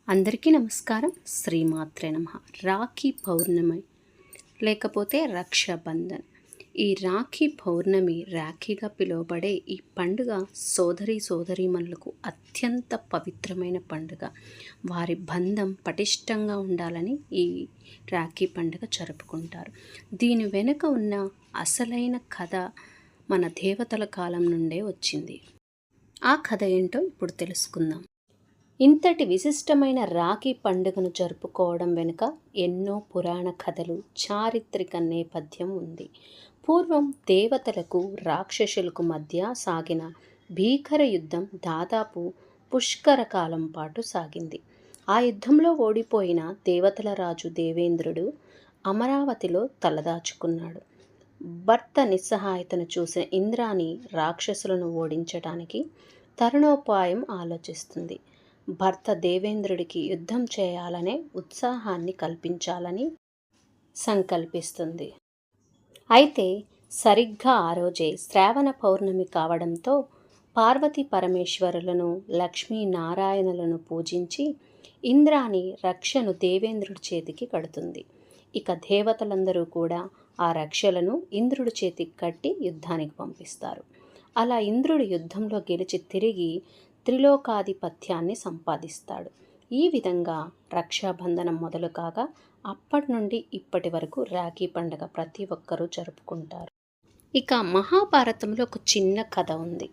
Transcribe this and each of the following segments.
అందరికీ నమస్కారం. శ్రీమాత్రే నమః. రాఖీ పౌర్ణమి లేకపోతే రక్షాబంధన్. ఈ రాఖీ పౌర్ణమి, రాఖీగా పిలువబడే ఈ పండుగ సోదరీమణులకు అత్యంత పవిత్రమైన పండుగ. వారి బంధం పటిష్టంగా ఉండాలని ఈ రాఖీ పండుగ జరుపుకుంటారు. దీని వెనుక ఉన్న అసలైన కథ మన దేవతల కాలం నుండే వచ్చింది. ఆ కథ ఏంటో ఇప్పుడు తెలుసుకుందాం. ఇంతటి విశిష్టమైన రాఖీ పండుగను జరుపుకోవడం వెనుక ఎన్నో పురాణ కథలు, చారిత్రక నేపథ్యం ఉంది. పూర్వం దేవతలకు రాక్షసులకు మధ్య సాగిన భీకర యుద్ధం దాదాపు పుష్కర కాలం పాటు సాగింది. ఆ యుద్ధంలో ఓడిపోయిన దేవతల రాజు దేవేంద్రుడు అమరావతిలో తలదాచుకున్నాడు. భర్త నిస్సహాయతను చూసిన ఇంద్రాణి రాక్షసులను ఓడించడానికి తరుణోపాయం ఆలోచిస్తుంది. భర్త దేవేంద్రుడికి యుద్ధం చేయాలనే ఉత్సాహాన్ని కల్పించాలని సంకల్పిస్తుంది. అయితే సరిగ్గా ఆ రోజే శ్రావణ పౌర్ణమి కావడంతో పార్వతీ పరమేశ్వరులను, లక్ష్మీనారాయణులను పూజించి ఇంద్రాణి రక్షను దేవేంద్రుడి చేతికి కడుతుంది. ఇక దేవతలందరూ కూడా ఆ రక్షలను ఇంద్రుడి చేతికి కట్టి యుద్ధానికి పంపిస్తారు. అలా ఇంద్రుడు యుద్ధంలో గెలిచి తిరిగి త్రిలోకాధిపత్యాన్ని సంపాదిస్తాడు. ఈ విధంగా రక్షాబంధనం మొదలు కాగా అప్పటి నుండి ఇప్పటి వరకు రాఖీ పండుగ ప్రతి ఒక్కరూ జరుపుకుంటారు. ఇక మహాభారతంలో ఒక చిన్న కథ ఉంది.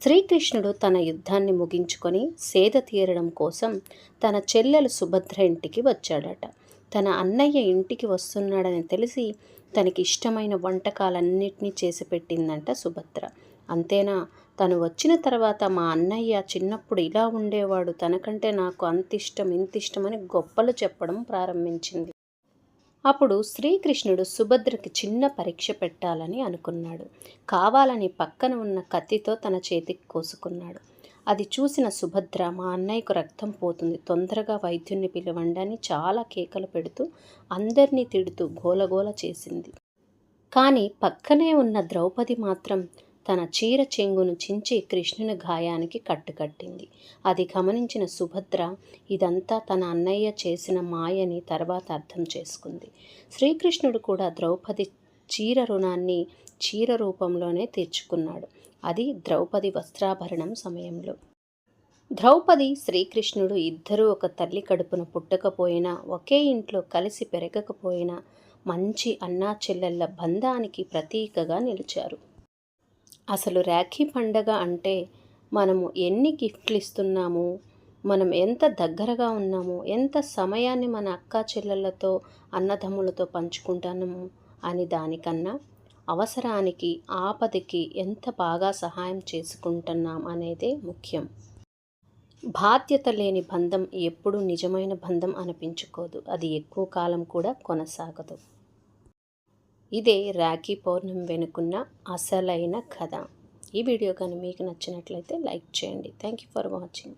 శ్రీకృష్ణుడు తన యుద్ధాన్ని ముగించుకొని సేద తీరడం కోసం తన చెల్లెలు సుభద్ర ఇంటికి వచ్చాడట. తన అన్నయ్య ఇంటికి వస్తున్నాడని తెలిసి తనకి ఇష్టమైన వంటకాలన్నిటినీ చేసి పెట్టిందంట సుభద్ర. అంతేనా, తను వచ్చిన తర్వాత మా అన్నయ్య చిన్నప్పుడు ఇలా ఉండేవాడు, తనకంటే నాకు అంత ఇష్టం ఇంత ఇష్టమని గొప్పలు చెప్పడం ప్రారంభించింది. అప్పుడు శ్రీకృష్ణుడు సుభద్రకి చిన్న పరీక్ష పెట్టాలని అనుకున్నాడు. కావాలని పక్కన ఉన్న కత్తితో తన చేతికి కోసుకున్నాడు. అది చూసిన సుభద్ర, మా అన్నయ్యకు రక్తం పోతుంది, తొందరగా వైద్యున్ని పిలవండి అని చాలా కేకలు పెడుతూ అందరినీ తిడుతూ గోలగోల చేసింది. కానీ పక్కనే ఉన్న ద్రౌపది మాత్రం తన చీర చెంగును చించి కృష్ణుని గాయానికి కట్టుకట్టింది. అది గమనించిన సుభద్ర ఇదంతా తన అన్నయ్య చేసిన మాయని తర్వాత అర్థం చేసుకుంది. శ్రీకృష్ణుడు కూడా ద్రౌపది చీర రుణాన్ని చీర రూపంలోనే తీర్చుకున్నాడు. అది ద్రౌపది వస్త్రాభరణం సమయంలో. ద్రౌపది, శ్రీకృష్ణుడు ఇద్దరూ ఒక తల్లి కడుపున పుట్టకపోయినా, ఒకే ఇంట్లో కలిసి పెరగకపోయినా మంచి అన్నా చెల్లెళ్ళ బంధానికి ప్రతీకగా నిలిచారు. అసలు రాఖీ పండగ అంటే మనము ఎన్ని గిఫ్ట్లు ఇస్తున్నాము, మనం ఎంత దగ్గరగా ఉన్నాము, ఎంత సమయాన్ని మన అక్క చెల్లెళ్ళతో, అన్నదమ్ములతో పంచుకుంటున్నాము అని దానికన్నా అవసరానికి, ఆపదకి ఎంత బాగా సహాయం చేసుకుంటున్నాం అనేదే ముఖ్యం. బాధ్యత లేని బంధం ఎప్పుడూ నిజమైన బంధం అనిపించుకోదు. అది ఎక్కువ కాలం కూడా కొనసాగదు. ఇదే రాఖీ పౌర్ణమి వెనుకున్న అసలైన కథ. ఈ వీడియో కానీ మీకు నచ్చినట్లయితే లైక్ చేయండి. Thank you for watching.